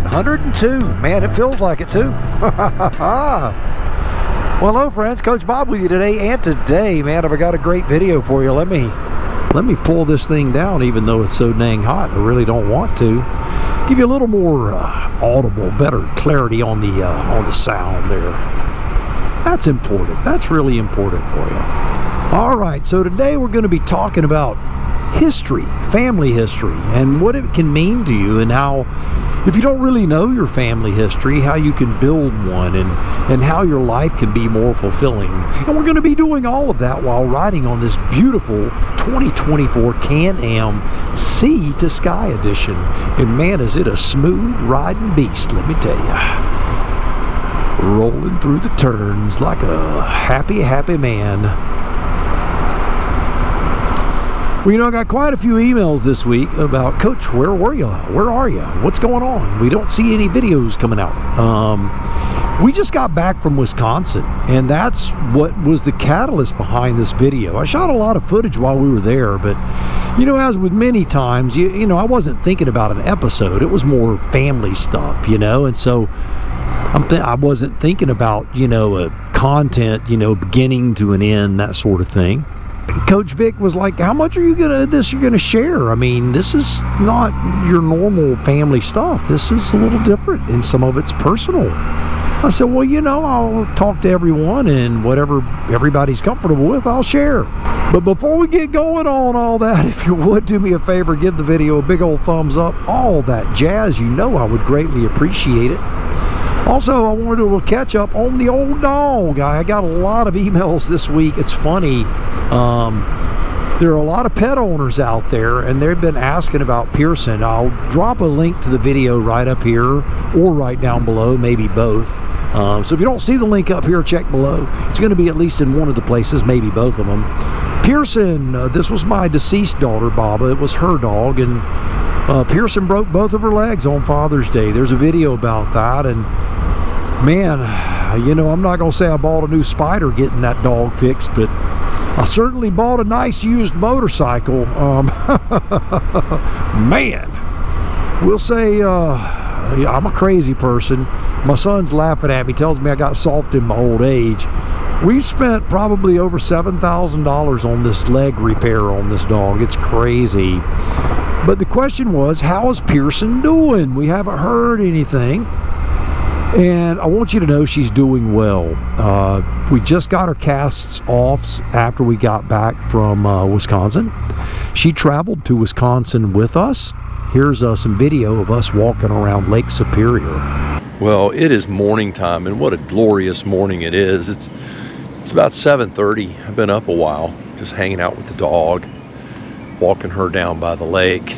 hot. 102. Man, it feels like it too. Well, hello friends, Coach Bob with you today, and today, man, I've got a great video for you. Let me pull this thing down, even though it's so dang hot. I really don't want to. Give you a little more audible, better clarity on the sound there. That's important. That's really important for you. All right, so today we're going to be talking about history, family history, and what it can mean to you, and how, if you don't really know your family history, how you can build one, and how your life can be more fulfilling. And we're going to be doing all of that while riding on this beautiful 2024 Can-Am Sea to Sky edition. And man, is it a smooth riding beast, let me tell you. Rolling through the turns like a happy man. Well, you know, I got quite a few emails this week about, Coach, where were you? Where are you? What's going on? We don't see any videos coming out. We just got back from Wisconsin, and that's what was the catalyst behind this video. I shot a lot of footage while we were there, but, you know, as with many times, you know, I wasn't thinking about an episode. It was more family stuff, you know, and so I wasn't thinking about, you know, content, you know, beginning to an end, that sort of thing. Coach Vic was like, how much are you gonna share? I mean, this is not your normal family stuff. This is a little different, and some of it's personal. I said, well, you know, I'll talk to everyone, and whatever everybody's comfortable with, I'll share. But before we get going on all that, if you would do me a favor, give the video a big old thumbs up, all that jazz, you know I would greatly appreciate it. Also, I wanted to do a little catch up on the old dog. I got a lot of emails this week. It's funny. There are a lot of pet owners out there, and they've been asking about Pearson. I'll drop a link to the video right up here or right down below, maybe both. So if you don't see the link up here, check below. It's going to be at least in one of the places, maybe both of them. Pearson, this was my deceased daughter, Baba. It was her dog, and Pearson broke both of her legs on Father's Day. There's a video about that, and man, you know, I'm not going to say I bought a new Spider getting that dog fixed, but I certainly bought a nice used motorcycle. Man, we'll say I'm a crazy person. My son's laughing at me, tells me I got soft in my old age. We've spent probably over $7,000 on this leg repair on this dog. It's crazy. But the question was, how is Pearson doing? We haven't heard anything. And I want you to know she's doing well. We just got her casts off after we got back from Wisconsin. She traveled to Wisconsin with us. Here's some video of us walking around Lake Superior. Well, it is morning time, and what a glorious morning it is. It's about 7:30. I've been up a while, just hanging out with the dog, walking her down by the lake.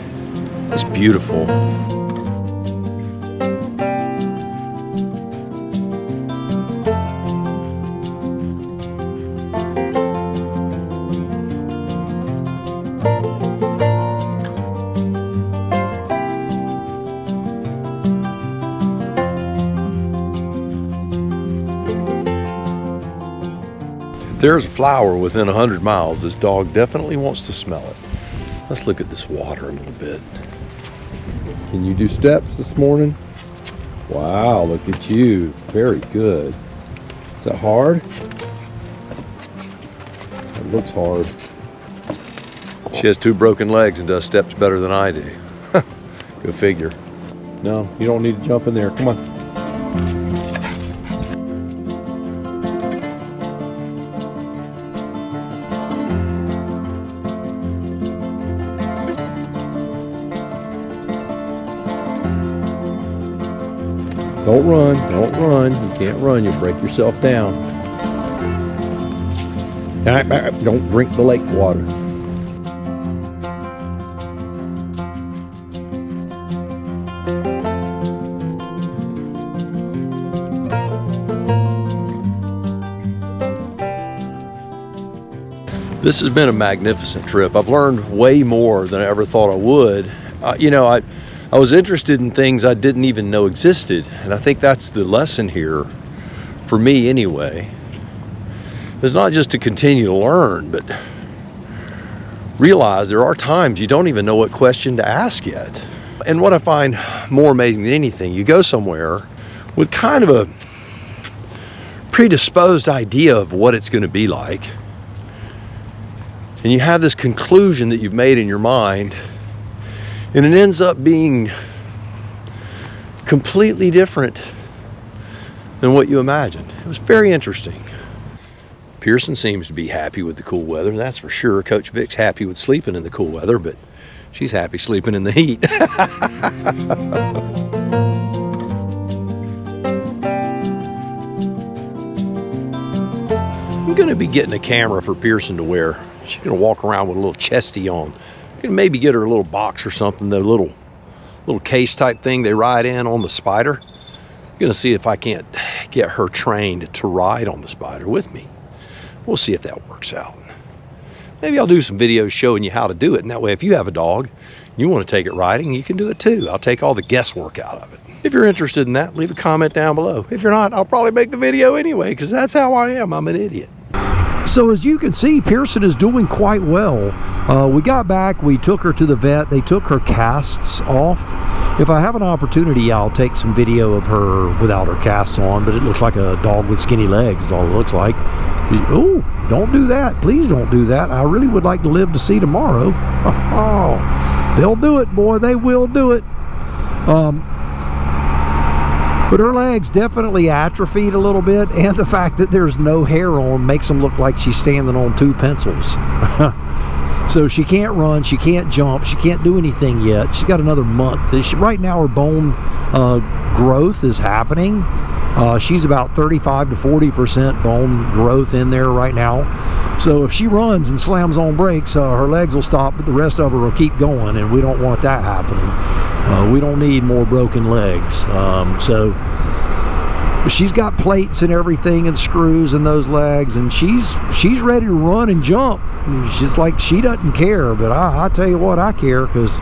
It's beautiful. There's a flower within 100 miles. This dog definitely wants to smell it. Let's look at this water a little bit. Can you do steps this morning? Wow, look at you. Very good. Is that hard? It looks hard. She has 2 broken legs and does steps better than I do. Go figure. No, you don't need to jump in there. Come on. Don't run, don't run. You can't run, you'll break yourself down. Don't drink the lake water. This has been a magnificent trip. I've learned way more than I ever thought I would. You know, I was interested in things I didn't even know existed, and I think that's the lesson here, for me anyway. It's not just to continue to learn, but realize there are times you don't even know what question to ask yet. And what I find more amazing than anything, you go somewhere with kind of a predisposed idea of what it's going to be like, and you have this conclusion that you've made in your mind, and it ends up being completely different than what you imagined. It was very interesting. Pearson seems to be happy with the cool weather, that's for sure. Coach Vic's happy with sleeping in the cool weather, but she's happy sleeping in the heat. I'm going to be getting a camera for Pearson to wear. She's going to walk around with a little chesty on. I'm going to maybe get her a little box or something, the little case type thing they ride in on the Spider. I'm going to see if I can't get her trained to ride on the Spider with me. We'll see if that works out. Maybe I'll do some videos showing you how to do it, and that way if you have a dog, you want to take it riding, you can do it too. I'll take all the guesswork out of it. If you're interested in that, leave a comment down below. If you're not, I'll probably make the video anyway, because that's how I am. I'm an idiot. So as you can see, Pearson is doing quite well. We got back, we took her to the vet, they took her casts off. If I have an opportunity, I'll take some video of her without her casts on, but it looks like a dog with skinny legs is all it looks like. Oh, don't do that. Please don't do that. I really would like to live to see tomorrow. Oh, they'll do it, boy. They will do it. But her legs definitely atrophied a little bit, and the fact that there's no hair on makes them look like she's standing on 2 pencils. So she can't run, she can't jump, she can't do anything yet. She's got another month. Right now her bone growth is happening. She's about 35 to 40% bone growth in there right now. So if she runs and slams on brakes, her legs will stop, but the rest of her will keep going, and we don't want that happening. We don't need more broken legs. So she's got plates and everything and screws in those legs, and she's ready to run and jump. She's like, she doesn't care, but I tell you what, I care, because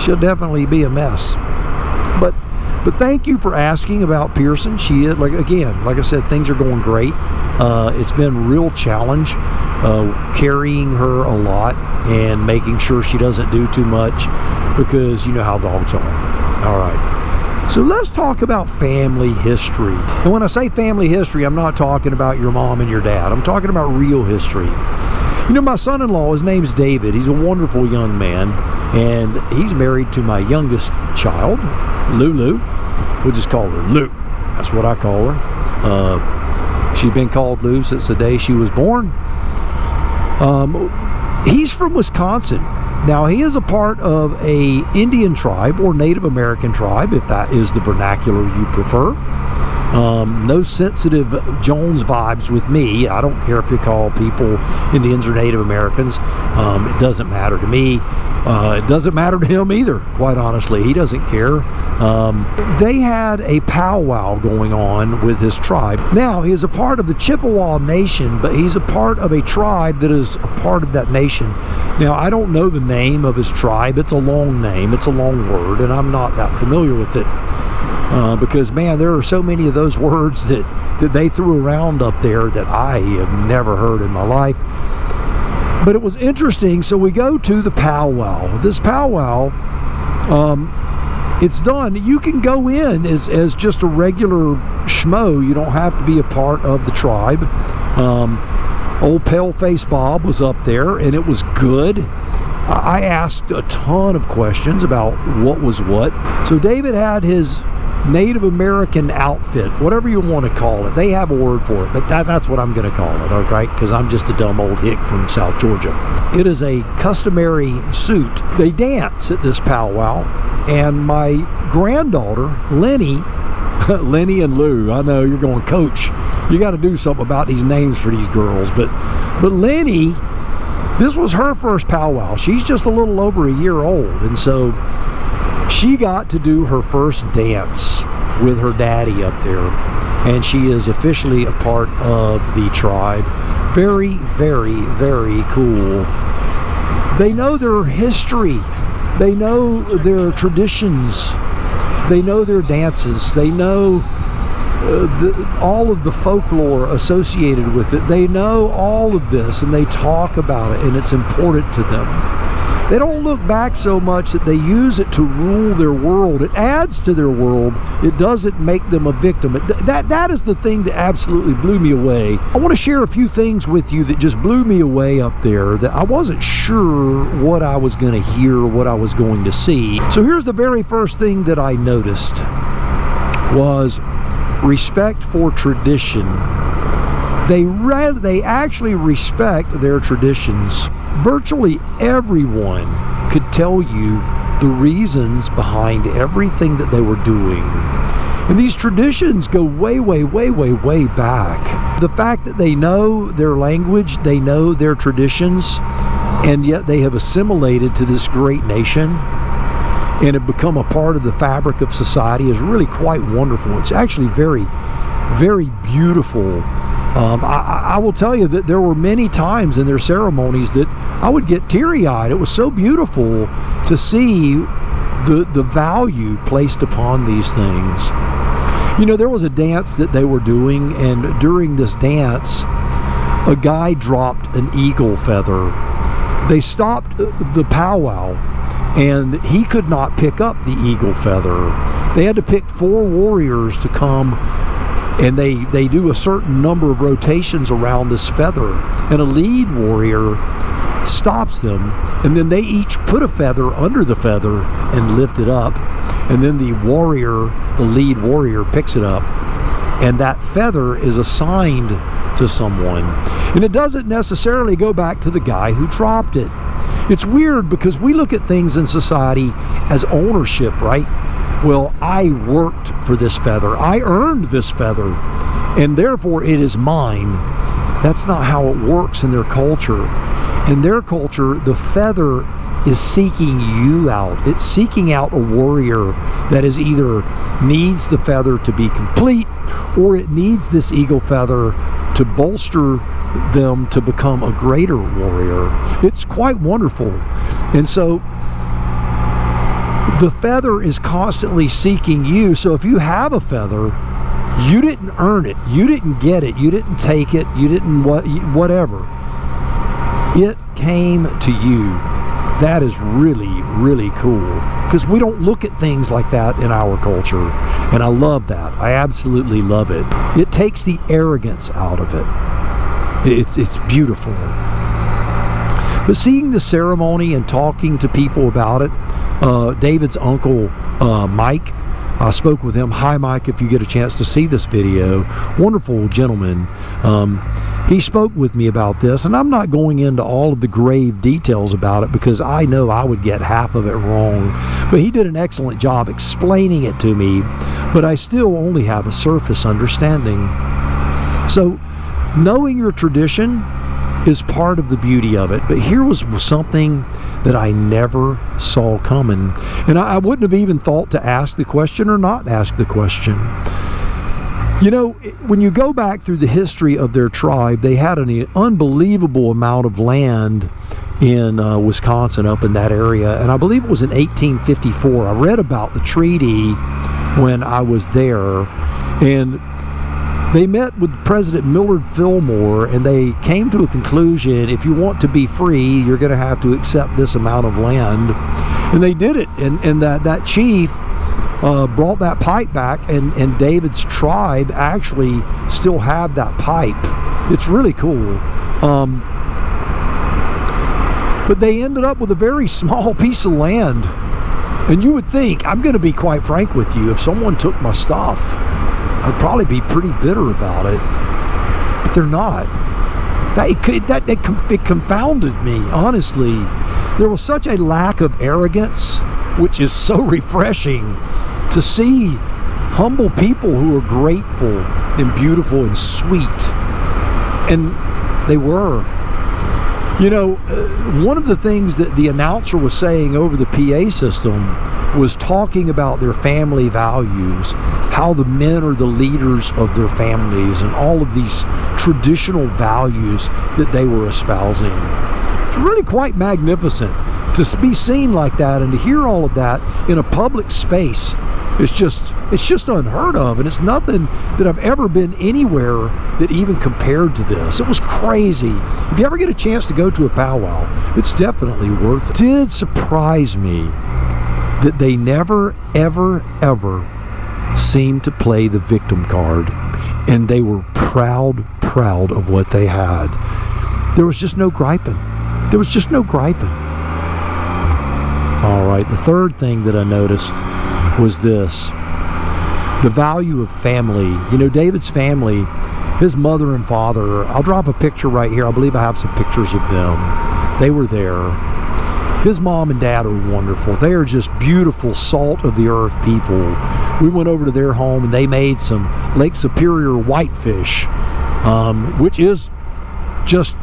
she'll definitely be a mess. But thank you for asking about Pearson. She is, like I said, things are going great. It's been a real challenge carrying her a lot and making sure she doesn't do too much, because you know how dogs are. All right. So let's talk about family history. And when I say family history, I'm not talking about your mom and your dad. I'm talking about real history. You know, my son-in-law, his name's David. He's a wonderful young man, and he's married to my youngest child, Lulu. We'll just call her Lou. That's what I call her. She's been called Lou since the day she was born. He's from Wisconsin. Now, he is a part of a Indian tribe or Native American tribe, if that is the vernacular you prefer. No sensitive Jones vibes with me. I don't care if you call people Indians or Native Americans. It doesn't matter to me. It doesn't matter to him either, quite honestly. He doesn't care. They had a powwow going on with his tribe. Now, he is a part of the Chippewa Nation, but he's a part of a tribe that is a part of that nation. Now, I don't know the name of his tribe. It's a long name. It's a long word, and I'm not that familiar with it. Because, man, there are so many of those words that they threw around up there that I have never heard in my life. But it was interesting. So we go to the powwow. This powwow, it's done. You can go in as just a regular schmo. You don't have to be a part of the tribe. Old Paleface Bob was up there, and it was good. I asked a ton of questions about what was what. So David had his Native American outfit, whatever you want to call it. They have a word for it, but that's what I'm going to call it, okay? Because I'm just a dumb old hick from South Georgia. It is a customary suit. They dance at this powwow, and my granddaughter, Lenny, Lenny and Lou, I know you're going, Coach, you got to do something about these names for these girls, but Lenny, this was her first powwow. She's just a little over a year old, and so she got to do her first dance with her daddy up there, and she is officially a part of the tribe. Very, very, very cool. They know their history. They know their traditions. They know their dances. They know all of the folklore associated with it. They know all of this, and they talk about it, and it's important to them. They don't look back so much that they use it to rule their world. It adds to their world. It doesn't make them a victim. That is the thing that absolutely blew me away. I want to share a few things with you that just blew me away up there, that I wasn't sure what I was going to hear, what I was going to see. So here's the very first thing that I noticed was respect for tradition. They actually respect their traditions. Virtually everyone could tell you the reasons behind everything that they were doing. And these traditions go way, way, way, way, way back. The fact that they know their language, they know their traditions, and yet they have assimilated to this great nation and have become a part of the fabric of society is really quite wonderful. It's actually very, very beautiful. I will tell you that there were many times in their ceremonies that I would get teary-eyed. It was so beautiful to see the value placed upon these things. You know, there was a dance that they were doing, and during this dance, a guy dropped an eagle feather. They stopped the powwow, and he could not pick up the eagle feather. They had to pick 4 warriors to come, and they do a certain number of rotations around this feather, and a lead warrior stops them, and then they each put a feather under the feather and lift it up, and then the lead warrior picks it up, and that feather is assigned to someone, and it doesn't necessarily go back to the guy who dropped it. It's weird because we look at things in society as ownership, right? Well, I worked for this feather. I earned this feather, and therefore it is mine. That's not how it works in their culture. In their culture, the feather is seeking you out. It's seeking out a warrior that is either needs the feather to be complete, or it needs this eagle feather to bolster them to become a greater warrior. It's quite wonderful. And so the feather is constantly seeking you. So if you have a feather, you didn't earn it, you didn't get it, you didn't take it, you didn't whatever. It came to you. That is really, really cool, because we don't look at things like that in our culture, and I love that. I absolutely love it. It takes the arrogance out of it. It's beautiful. But seeing the ceremony and talking to people about it, David's uncle, Mike, I spoke with him. Hi, Mike, if you get a chance to see this video. Wonderful gentleman. He spoke with me about this, and I'm not going into all of the grave details about it because I know I would get half of it wrong. But he did an excellent job explaining it to me, but I still only have a surface understanding. So, knowing your tradition is part of the beauty of it. But here was something that I never saw coming. And I wouldn't have even thought to ask the question or not ask the question. You know, when you go back through the history of their tribe, they had an unbelievable amount of land in Wisconsin, up in that area. And I believe it was in 1854. I read about the treaty when I was there. And they met with President Millard Fillmore, and they came to a conclusion: if you want to be free, you're going to have to accept this amount of land. And they did it. And that chief brought that pipe back, and David's tribe actually still have that pipe. It's really cool. But they ended up with a very small piece of land. And you would think, I'm going to be quite frank with you, if someone took my stuff, I'd probably be pretty bitter about it. But they're not. It confounded me, honestly. There was such a lack of arrogance, which is so refreshing to see humble people who are grateful and beautiful and sweet. And they were. You know, one of the things that the announcer was saying over the PA system was talking about their family values, how the men are the leaders of their families, and all of these traditional values that they were espousing. It's really quite magnificent to be seen like that and to hear all of that in a public space. it's just unheard of, and it's nothing that I've ever been anywhere that even compared to this. It was crazy. If you ever get a chance to go to a powwow, it's definitely worth it. It did surprise me that they never, ever, ever seemed to play the victim card, and they were proud of what they had. There was just no griping. There was just no griping. All right, the third thing that I noticed was this: the value of family. You know, David's family, his mother and father, I'll drop a picture right here. I believe I have some pictures of them. They were there. His mom and dad are wonderful. They are just beautiful, salt of the earth people. We went over to their home and they made some Lake Superior whitefish, which is just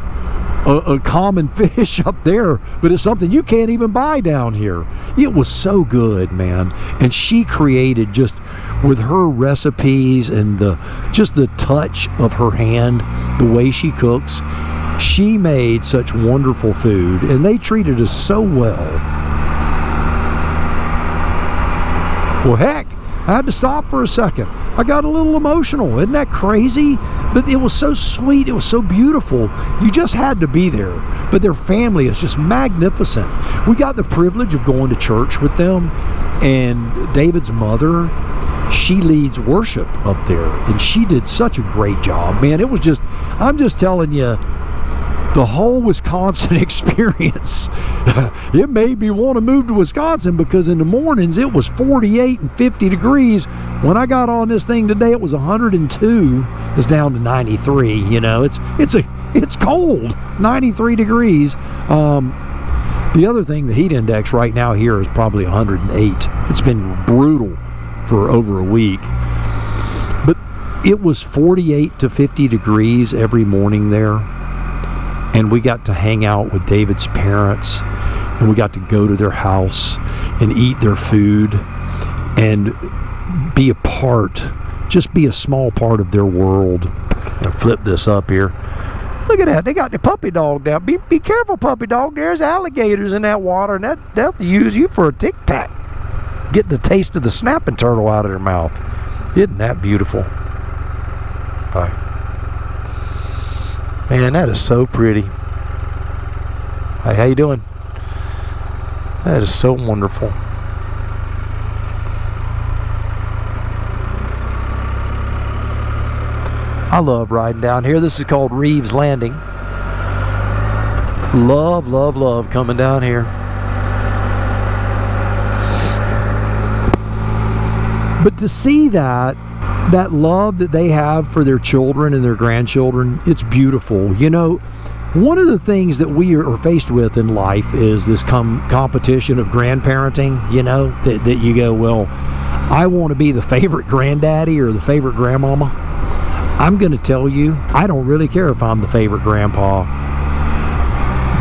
a common fish up there, but it's something you can't even buy down here. It was so good, man. And she created, just with her recipes and just the touch of her hand, the way she cooks, she made such wonderful food, and they treated us so well. Well, heck, I had to stop for a second. I got a little emotional. Isn't that crazy? But it was so sweet. It was so beautiful. You just had to be there. But their family is just magnificent. We got the privilege of going to church with them. And David's mother, she leads worship up there. And she did such a great job. Man, it was just, I'm just telling you, the whole Wisconsin experience, it made me want to move to Wisconsin, because in the mornings it was 48 and 50 degrees. When I got on this thing today, it was 102. It's down to 93. You know, it's cold, 93 degrees. The other thing, the heat index right now here is probably 108. It's been brutal for over a week. But it was 48 to 50 degrees every morning there. And we got to hang out with David's parents, and we got to go to their house and eat their food and be a part, just be a small part of their world. I'll flip this up here. Look at that. They got the puppy dog down. Be careful, puppy dog. There's alligators in that water, and they'll use you for a tic-tac. Getting the taste of the snapping turtle out of their mouth. Isn't that beautiful? Hi. Man, that is so pretty. Hey, how you doing? That is so wonderful. I love riding down here. This is called Reeves Landing. Love, love, love coming down here. But to see that love that they have for their children and their grandchildren, it's beautiful. You know, one of the things that we are faced with in life is this competition of grandparenting, you know, that you go, well, I want to be the favorite granddaddy or the favorite grandmama. I'm going to tell you, I don't really care if I'm the favorite grandpa.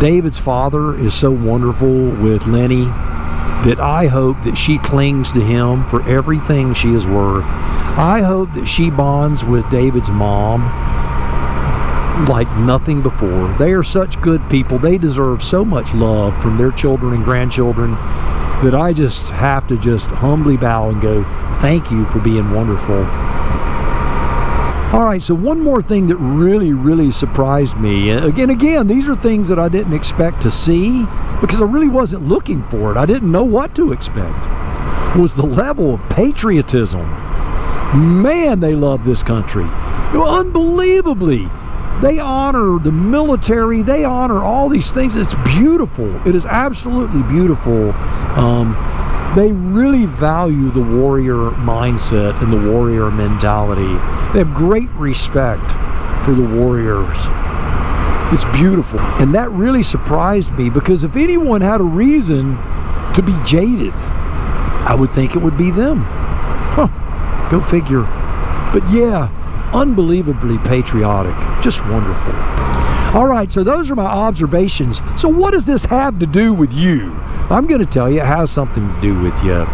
David's father is so wonderful with Lenny that I hope that she clings to him for everything she is worth. I hope that she bonds with David's mom like nothing before. They are such good people. They deserve so much love from their children and grandchildren that I just have to just humbly bow and go, thank you for being wonderful. All right, so one more thing that really, really surprised me. Again, these are things that I didn't expect to see because I really wasn't looking for it. I didn't know what to expect. Was the level of patriotism. Man, they love this country. Unbelievably. They honor the military. They honor all these things. It's beautiful. It is absolutely beautiful. They really value the warrior mindset and the warrior mentality. They have great respect for the warriors. It's beautiful. And that really surprised me because if anyone had a reason to be jaded, I would think it would be them. Huh. Go figure. But yeah, unbelievably patriotic. Just wonderful. All right, so those are my observations. So what does this have to do with you? I'm going to tell you it has something to do with you.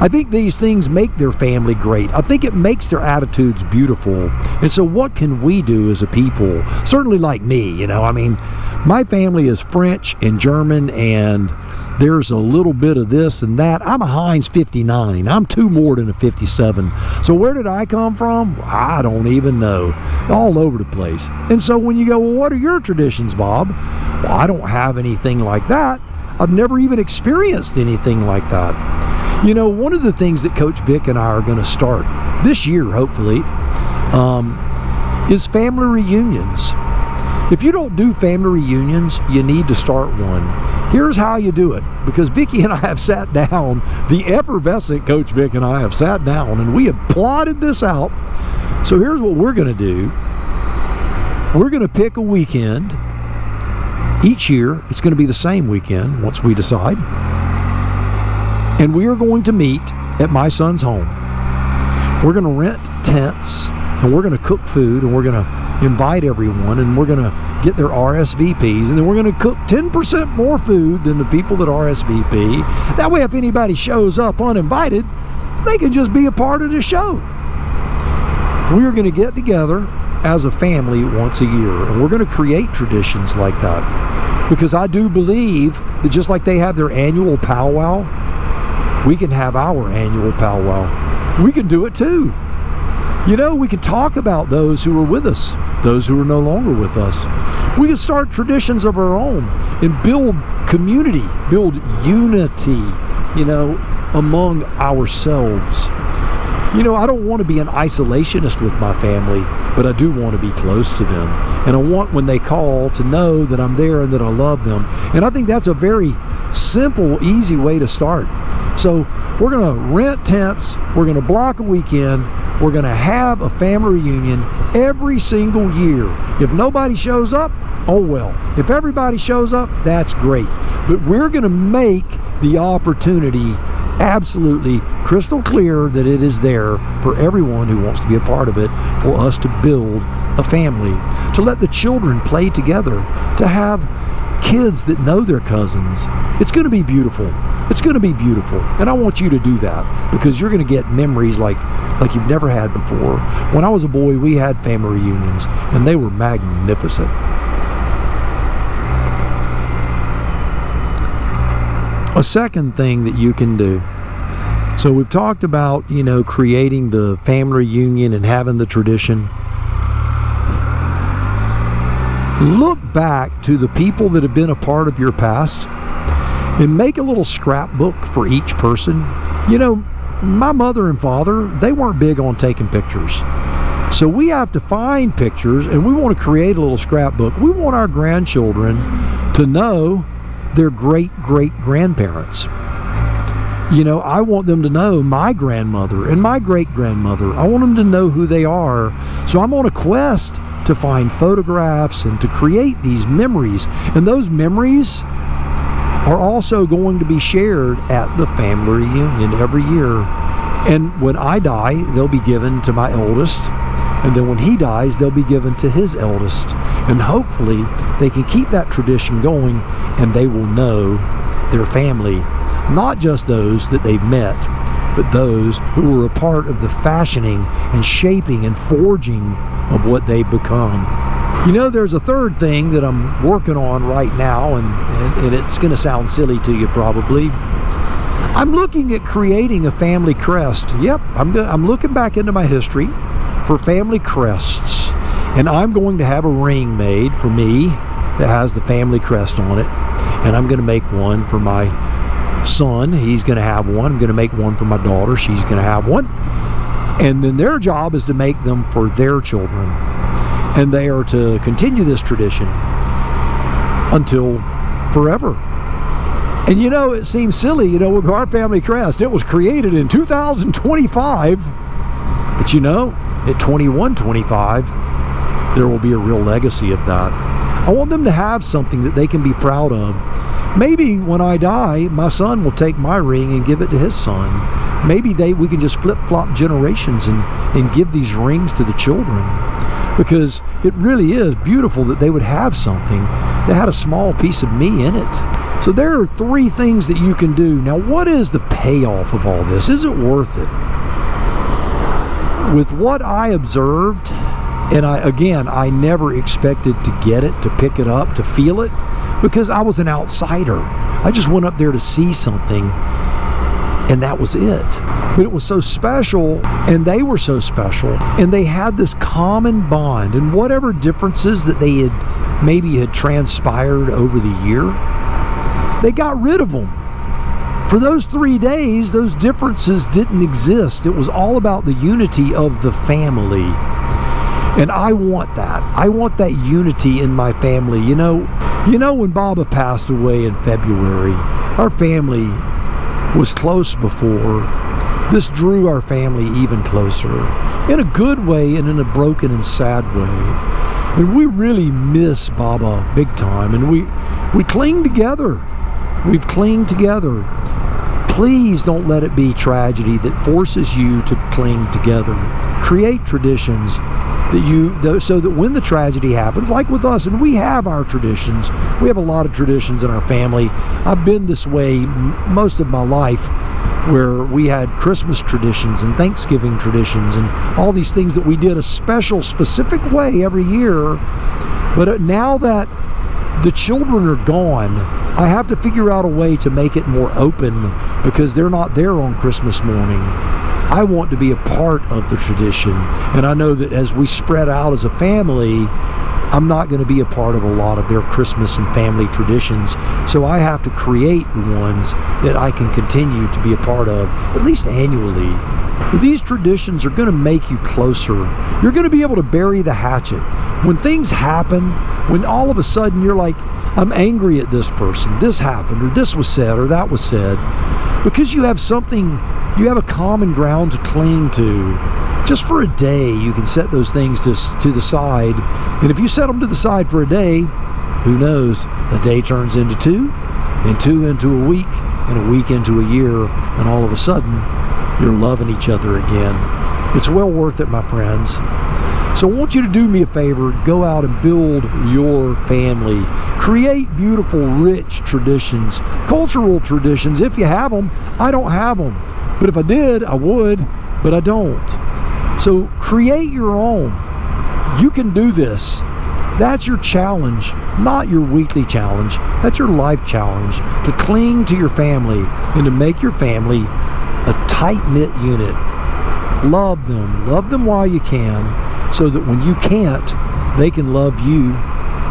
I think these things make their family great. I think it makes their attitudes beautiful. And so what can we do as a people? Certainly like me, you know, I mean, my family is French and German, and there's a little bit of this and that. I'm a Heinz 59. I'm 2 more than a 57. So where did I come from? I don't even know. All over the place. And so when you go, well, what are your traditions, Bob? Well, I don't have anything like that. I've never even experienced anything like that. You know, one of the things that Coach Vic and I are going to start this year, hopefully, is family reunions. If you don't do family reunions, you need to start one. Here's how you do it, because Vicki and I have sat down, the effervescent Coach Vic and I have sat down, and we have plotted this out. So here's what we're going to do. We're going to pick a weekend. Each year, it's going to be the same weekend once we decide. And we are going to meet at my son's home. We're going to rent tents, and we're going to cook food, and we're going to invite everyone, and we're going to get their RSVPs, and then we're going to cook 10% more food than the people that RSVP. That way, if anybody shows up uninvited, they can just be a part of the show. We're going to get together as a family once a year, and we're going to create traditions like that, because I do believe that just like they have their annual powwow, we can have our annual powwow. We can do it too. You know, we can talk about those who are with us, those who are no longer with us. We can start traditions of our own and build community, build unity, you know, among ourselves. You know, I don't want to be an isolationist with my family, but I do want to be close to them. And I want, when they call, to know that I'm there and that I love them. And I think that's a very simple, easy way to start. So we're going to rent tents, we're going to block a weekend, we're going to have a family reunion every single year. If nobody shows up, oh well. If everybody shows up, that's great. But we're going to make the opportunity absolutely crystal clear that it is there for everyone who wants to be a part of it, for us to build a family, to let the children play together, to have kids that know their cousins. It's going to be beautiful. It's going to be beautiful. And I want you to do that, because you're going to get memories like you've never had before. When I was a boy, we had family reunions, and they were magnificent. A second thing that you can do. So we've talked about, you know, creating the family reunion and having the tradition. Look back to the people that have been a part of your past and make a little scrapbook for each person. You know, my mother and father, they weren't big on taking pictures. So we have to find pictures, and we want to create a little scrapbook. We want our grandchildren to know their great-great-grandparents. You know, I want them to know my grandmother and my great-grandmother. I want them to know who they are. So I'm on a quest to find photographs and to create these memories. And those memories are also going to be shared at the family reunion every year. And when I die, they'll be given to my eldest. And then when he dies, they'll be given to his eldest. And hopefully they can keep that tradition going, and they will know their family, not just those that they've met, but those who were a part of the fashioning and shaping and forging of what they've become. You know, there's a third thing that I'm working on right now, and it's going to sound silly to you probably. I'm looking at creating a family crest. Yep, I'm looking back into my history for family crests, and I'm going to have a ring made for me that has the family crest on it, and I'm going to make one for my son. He's going to have one. I'm going to make one for my daughter. She's going to have one. And then their job is to make them for their children, and they are to continue this tradition until forever. And you know, it seems silly, you know, with our family crest, it was created in 2025, but you know, at 2125, there will be a real legacy of that. I want them to have something that they can be proud of. Maybe when I die, my son will take my ring and give it to his son. Maybe we can just flip-flop generations and give these rings to the children, because it really is beautiful that they would have something that had a small piece of me in it. So there are 3 things that you can do. Now, what is the payoff of all this? Is it worth it? With what I observed, and I never expected to get it, to pick it up, to feel it, because I was an outsider. I just went up there to see something, and that was it. But it was so special, and they were so special, and they had this common bond, and whatever differences that they had transpired over the year, they got rid of them. For those 3 days, those differences didn't exist. It was all about the unity of the family. And I want that. I want that unity in my family. You know when Baba passed away in February, our family was close before. This drew our family even closer, in a good way and in a broken and sad way. And we really miss Baba big time, and we cling together. We've clinged together. Please don't let it be tragedy that forces you to cling together. Create traditions so that when the tragedy happens, like with us, and we have our traditions, we have a lot of traditions in our family. I've been this way most of my life, where we had Christmas traditions and Thanksgiving traditions and all these things that we did a specific way every year. But now that the children are gone, I have to figure out a way to make it more open, because they're not there on Christmas morning. I want to be a part of the tradition, and I know that as we spread out as a family, I'm not going to be a part of a lot of their Christmas and family traditions, so I have to create ones that I can continue to be a part of, at least annually. But these traditions are going to make you closer. You're going to be able to bury the hatchet. When things happen, when all of a sudden you're like, I'm angry at this person, this happened, or this was said, or that was said, because you have a common ground to cling to. Just for a day, you can set those things to the side. And if you set them to the side for a day, who knows, a day turns into 2, and 2 into a week, and a week into a year, and all of a sudden, you're loving each other again. It's well worth it, my friends. So I want you to do me a favor, go out and build your family. Create beautiful, rich traditions, cultural traditions. If you have them, I don't have them. But if I did, I would, but I don't. So create your own. You can do this. That's your challenge, not your weekly challenge. That's your life challenge, to cling to your family and to make your family a tight-knit unit. Love them while you can, so that when you can't, they can love you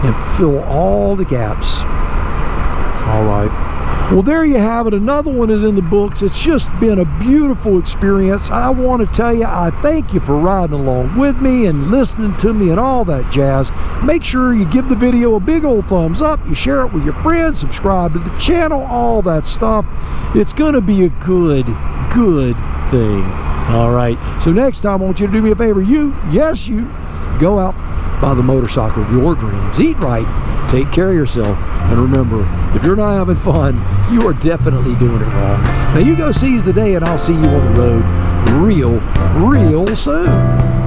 and fill all the gaps. All right. Well, there you have it. Another one is in the books. It's just been a beautiful experience. I want to tell you, I thank you for riding along with me and listening to me and all that jazz. Make sure you give the video a big old thumbs up. You share it with your friends, subscribe to the channel, all that stuff. It's going to be a good thing. All right. So next time, I want you to do me a favor. You go out, buy the motorcycle of your dreams. Eat right. Take care of yourself. And remember, if you're not having fun, you are definitely doing it wrong. Now you go seize the day, and I'll see you on the road real soon.